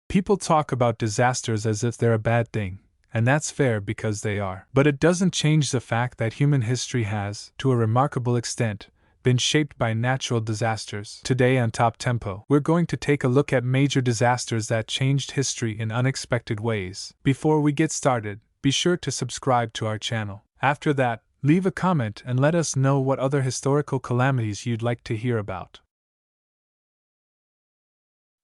People talk about disasters as if they're a bad thing, and that's fair because they are. But it doesn't change the fact that human history has, to a remarkable extent, been shaped by natural disasters. Today on Top Tempo, we're going to take a look at major disasters that changed history in unexpected ways. Before we get started, be sure to subscribe to our channel. After that, leave a comment and let us know what other historical calamities you'd like to hear about.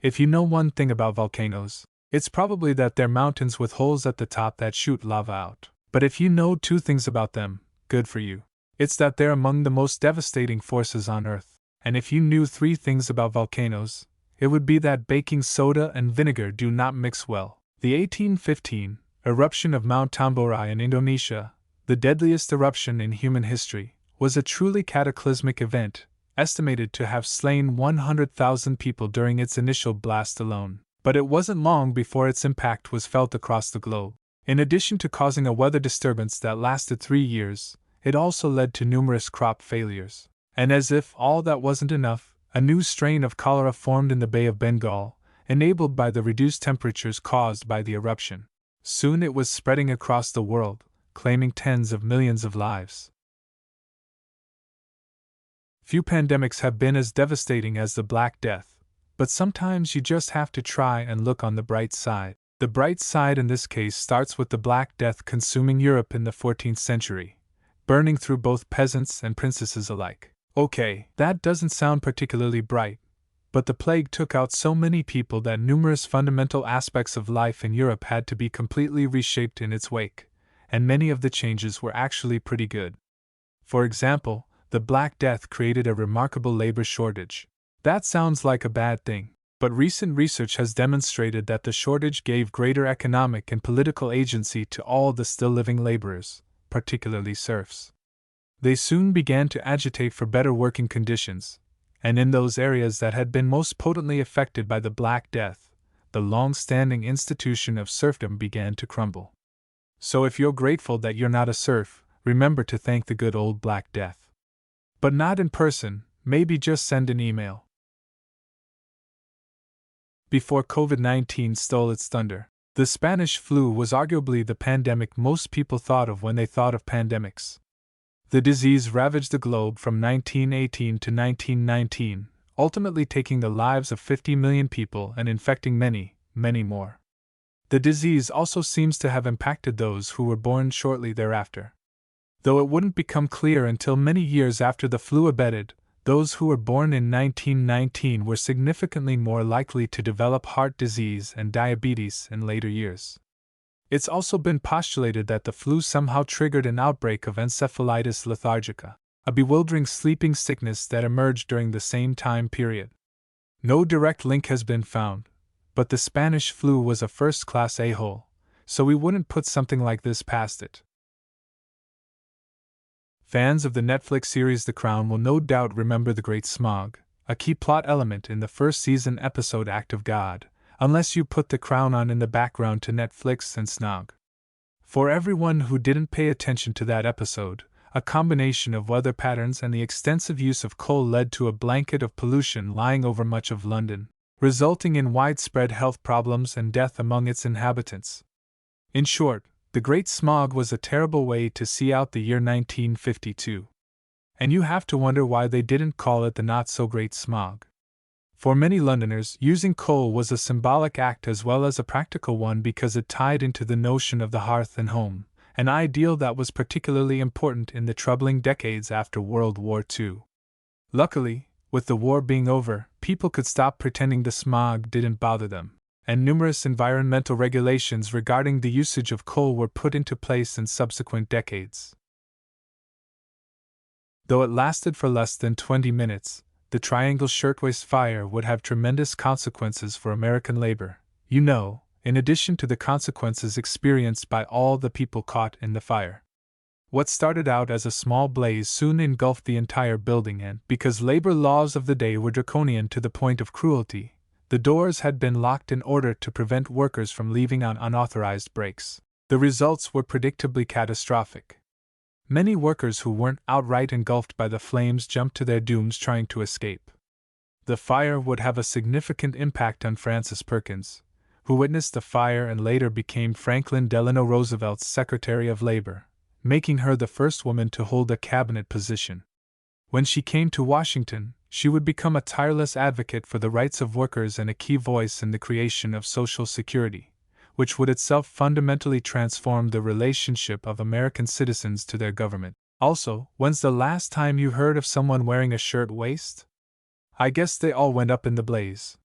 If you know one thing about volcanoes, it's probably that they're mountains with holes at the top that shoot lava out. But if you know two things about them, good for you. It's that they're among the most devastating forces on Earth. And if you knew three things about volcanoes, it would be that baking soda and vinegar do not mix well. The 1815 eruption of Mount Tambora in Indonesia, the deadliest eruption in human history, was a truly cataclysmic event, estimated to have slain 100,000 people during its initial blast alone. But it wasn't long before its impact was felt across the globe. In addition to causing a weather disturbance that lasted 3 years, it also led to numerous crop failures. And as if all that wasn't enough, a new strain of cholera formed in the Bay of Bengal, enabled by the reduced temperatures caused by the eruption. Soon it was spreading across the world, claiming tens of millions of lives. Few pandemics have been as devastating as the Black Death, but sometimes you just have to try and look on the bright side. The bright side in this case starts with the Black Death consuming Europe in the 14th century, burning through both peasants and princesses alike. Okay, that doesn't sound particularly bright, but the plague took out so many people that numerous fundamental aspects of life in Europe had to be completely reshaped in its wake, and many of the changes were actually pretty good. For example, the Black Death created a remarkable labor shortage. That sounds like a bad thing, but recent research has demonstrated that the shortage gave greater economic and political agency to all the still living laborers, particularly serfs. They soon began to agitate for better working conditions, and in those areas that had been most potently affected by the Black Death, the long-standing institution of serfdom began to crumble. So if you're grateful that you're not a serf, remember to thank the good old Black Death. But not in person, maybe just send an email. Before COVID-19 stole its thunder, the Spanish flu was arguably the pandemic most people thought of when they thought of pandemics. The disease ravaged the globe from 1918 to 1919, ultimately taking the lives of 50 million people and infecting many, many more. The disease also seems to have impacted those who were born shortly thereafter. Though it wouldn't become clear until many years after the flu abated, those who were born in 1919 were significantly more likely to develop heart disease and diabetes in later years. It's also been postulated that the flu somehow triggered an outbreak of encephalitis lethargica, a bewildering sleeping sickness that emerged during the same time period. No direct link has been found, but the Spanish flu was a first-class a-hole, so we wouldn't put something like this past it. Fans of the Netflix series The Crown will no doubt remember the Great Smog, a key plot element in the first season episode Act of God, unless you put The Crown on in the background to Netflix and snog. For everyone who didn't pay attention to that episode, a combination of weather patterns and the extensive use of coal led to a blanket of pollution lying over much of London, resulting in widespread health problems and death among its inhabitants. In short, the Great Smog was a terrible way to see out the year 1952. And you have to wonder why they didn't call it the Not-So-Great Smog. For many Londoners, using coal was a symbolic act as well as a practical one because it tied into the notion of the hearth and home, an ideal that was particularly important in the troubling decades after World War II. Luckily, with the war being over, people could stop pretending the smog didn't bother them, and numerous environmental regulations regarding the usage of coal were put into place in subsequent decades. Though it lasted for less than 20 minutes, the Triangle Shirtwaist Fire would have tremendous consequences for American labor, in addition to the consequences experienced by all the people caught in the fire. What started out as a small blaze soon engulfed the entire building, and, because labor laws of the day were draconian to the point of cruelty, the doors had been locked in order to prevent workers from leaving on unauthorized breaks. The results were predictably catastrophic. Many workers who weren't outright engulfed by the flames jumped to their dooms trying to escape. The fire would have a significant impact on Frances Perkins, who witnessed the fire and later became Franklin Delano Roosevelt's Secretary of Labor, making her the first woman to hold a cabinet position. When she came to Washington, she would become a tireless advocate for the rights of workers and a key voice in the creation of Social Security, which would itself fundamentally transform the relationship of American citizens to their government. Also, when's the last time you heard of someone wearing a shirt waist? I guess they all went up in the blaze.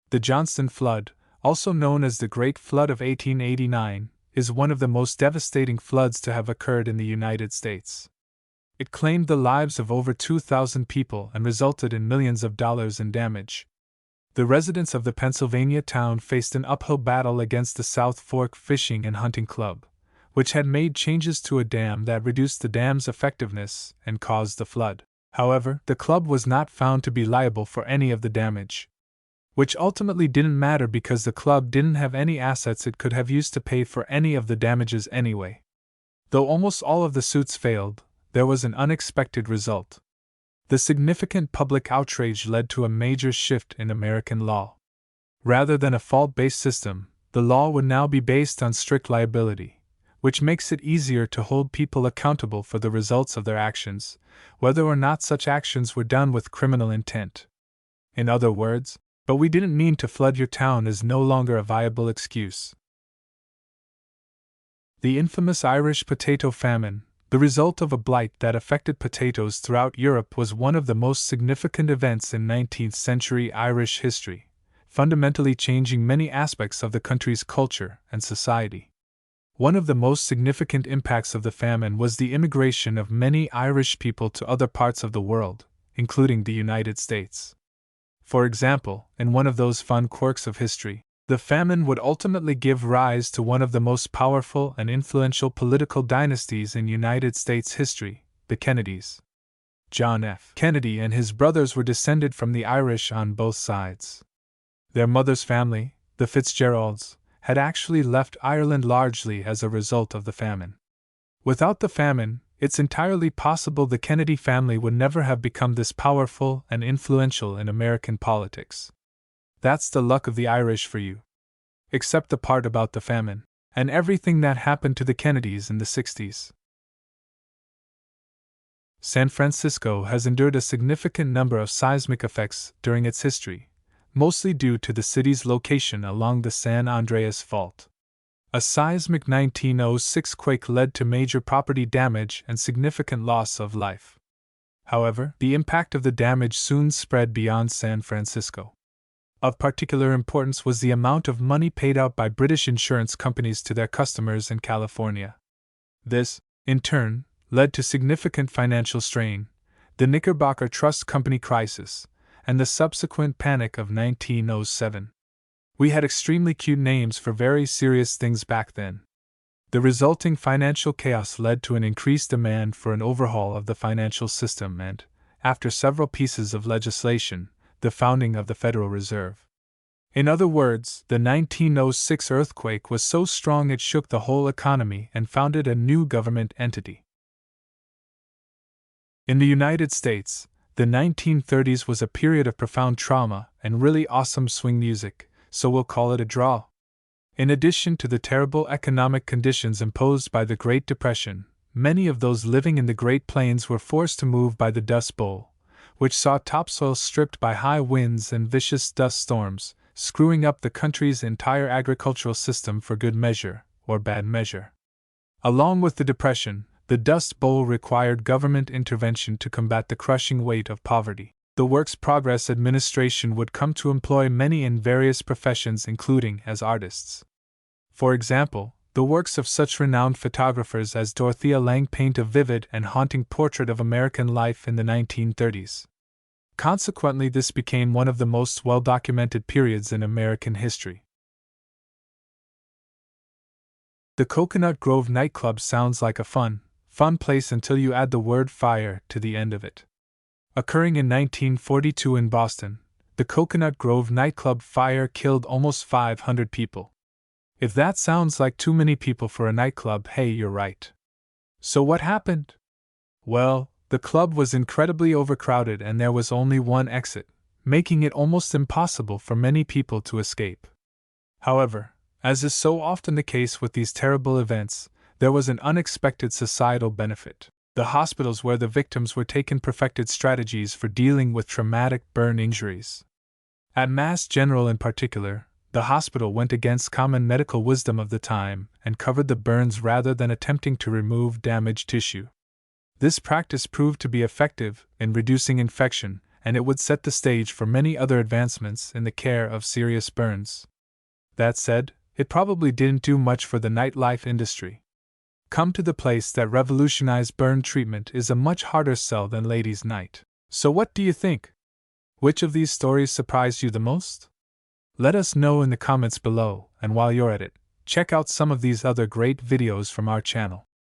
The Johnston Flood, also known as the Great Flood of 1889, is one of the most devastating floods to have occurred in the United States. It claimed the lives of over 2,000 people and resulted in millions of dollars in damage. The residents of the Pennsylvania town faced an uphill battle against the South Fork Fishing and Hunting Club, which had made changes to a dam that reduced the dam's effectiveness and caused the flood. However, the club was not found to be liable for any of the damage, which ultimately didn't matter because the club didn't have any assets it could have used to pay for any of the damages anyway. Though almost all of the suits failed, there was an unexpected result. The significant public outrage led to a major shift in American law. Rather than a fault-based system, the law would now be based on strict liability, which makes it easier to hold people accountable for the results of their actions, whether or not such actions were done with criminal intent. In other words, "But we didn't mean to flood your town" is no longer a viable excuse. The infamous Irish potato famine, the result of a blight that affected potatoes throughout Europe, was one of the most significant events in 19th century Irish history, fundamentally changing many aspects of the country's culture and society. One of the most significant impacts of the famine was the immigration of many Irish people to other parts of the world, including the United States. For example, in one of those fun quirks of history, the famine would ultimately give rise to one of the most powerful and influential political dynasties in United States history, the Kennedys. John F. Kennedy and his brothers were descended from the Irish on both sides. Their mother's family, the Fitzgeralds, had actually left Ireland largely as a result of the famine. Without the famine, it's entirely possible the Kennedy family would never have become this powerful and influential in American politics. That's the luck of the Irish for you. Except the part about the famine, and everything that happened to the Kennedys in the 60s. San Francisco has endured a significant number of seismic effects during its history, mostly due to the city's location along the San Andreas Fault. A seismic 1906 quake led to major property damage and significant loss of life. However, the impact of the damage soon spread beyond San Francisco. Of particular importance was the amount of money paid out by British insurance companies to their customers in California. This, in turn, led to significant financial strain, the Knickerbocker Trust Company crisis, and the subsequent panic of 1907. We had extremely cute names for very serious things back then. The resulting financial chaos led to an increased demand for an overhaul of the financial system and, after several pieces of legislation, the founding of the Federal Reserve. In other words, the 1906 earthquake was so strong it shook the whole economy and founded a new government entity. In the United States, the 1930s was a period of profound trauma and really awesome swing music, so we'll call it a draw. In addition to the terrible economic conditions imposed by the Great Depression, many of those living in the Great Plains were forced to move by the Dust Bowl, which saw topsoil stripped by high winds and vicious dust storms, screwing up the country's entire agricultural system for good measure, or bad measure. Along with the Depression, the Dust Bowl required government intervention to combat the crushing weight of poverty. The Works Progress Administration would come to employ many in various professions, including as artists. For example, the works of such renowned photographers as Dorothea Lange paint a vivid and haunting portrait of American life in the 1930s. Consequently, this became one of the most well-documented periods in American history. The Coconut Grove nightclub sounds like a fun place until you add the word fire to the end of it. Occurring in 1942 in Boston, the Coconut Grove nightclub fire killed almost 500 people. If that sounds like too many people for a nightclub, hey, you're right. So what happened? Well, the club was incredibly overcrowded and there was only one exit, making it almost impossible for many people to escape. However, as is so often the case with these terrible events, there was an unexpected societal benefit. The hospitals where the victims were taken perfected strategies for dealing with traumatic burn injuries. At Mass General in particular, the hospital went against common medical wisdom of the time and covered the burns rather than attempting to remove damaged tissue. This practice proved to be effective in reducing infection, and it would set the stage for many other advancements in the care of serious burns. That said, it probably didn't do much for the nightlife industry. Come to the place that revolutionized burn treatment is a much harder sell than Ladies' Night. So what do you think? Which of these stories surprised you the most? Let us know in the comments below, and while you're at it, check out some of these other great videos from our channel.